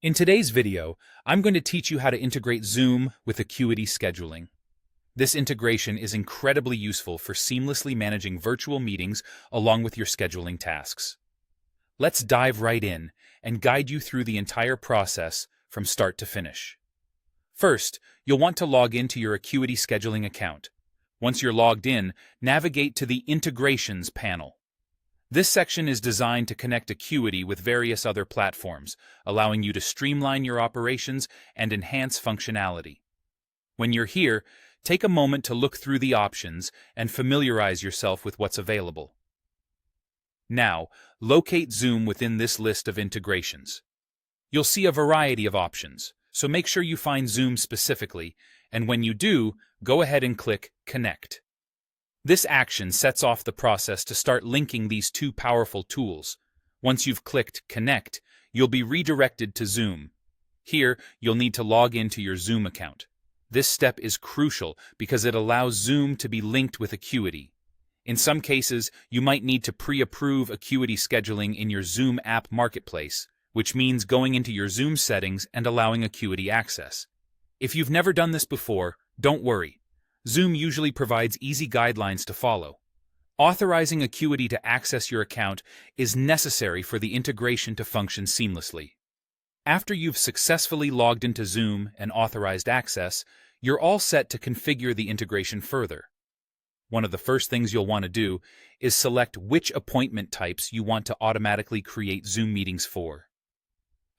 In today's video, I'm going to teach you how to integrate Zoom with Acuity Scheduling. This integration is incredibly useful for seamlessly managing virtual meetings along with your scheduling tasks. Let's dive right in and guide you through the entire process from start to finish. First, you'll want to log into your Acuity Scheduling account. Once you're logged in, navigate to the Integrations panel. This section is designed to connect Acuity with various other platforms, allowing you to streamline your operations and enhance functionality. When you're here, take a moment to look through the options and familiarize yourself with what's available. Now, locate Zoom within this list of integrations. You'll see a variety of options, so make sure you find Zoom specifically, and when you do, go ahead and click Connect. This action sets off the process to start linking these two powerful tools. Once you've clicked Connect, you'll be redirected to Zoom. Here, you'll need to log into your Zoom account. This step is crucial because it allows Zoom to be linked with Acuity. In some cases, you might need to pre-approve Acuity scheduling in your Zoom app marketplace, which means going into your Zoom settings and allowing Acuity access. If you've never done this before, don't worry. Zoom usually provides easy guidelines to follow. Authorizing Acuity to access your account is necessary for the integration to function seamlessly. After you've successfully logged into Zoom and authorized access, you're all set to configure the integration further. One of the first things you'll want to do is select which appointment types you want to automatically create Zoom meetings for.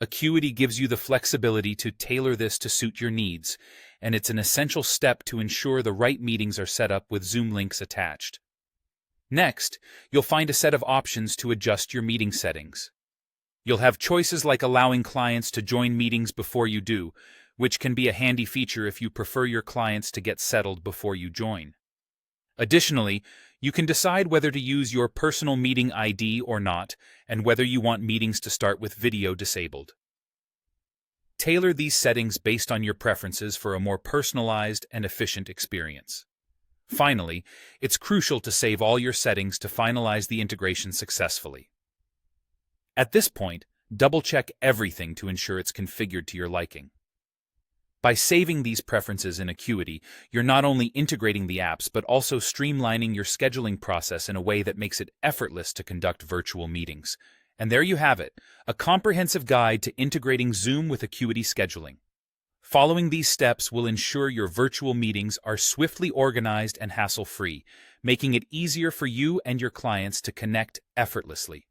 Acuity gives you the flexibility to tailor this to suit your needs, and it's an essential step to ensure the right meetings are set up with Zoom links attached. Next, you'll find a set of options to adjust your meeting settings. You'll have choices like allowing clients to join meetings before you do, which can be a handy feature if you prefer your clients to get settled before you join. Additionally, you can decide whether to use your personal meeting ID or not, and whether you want meetings to start with video disabled. Tailor these settings based on your preferences for a more personalized and efficient experience. Finally, it's crucial to save all your settings to finalize the integration successfully. At this point, double-check everything to ensure it's configured to your liking. By saving these preferences in Acuity, you're not only integrating the apps but also streamlining your scheduling process in a way that makes it effortless to conduct virtual meetings. And there you have it, a comprehensive guide to integrating Zoom with Acuity Scheduling. Following these steps will ensure your virtual meetings are swiftly organized and hassle-free, making it easier for you and your clients to connect effortlessly.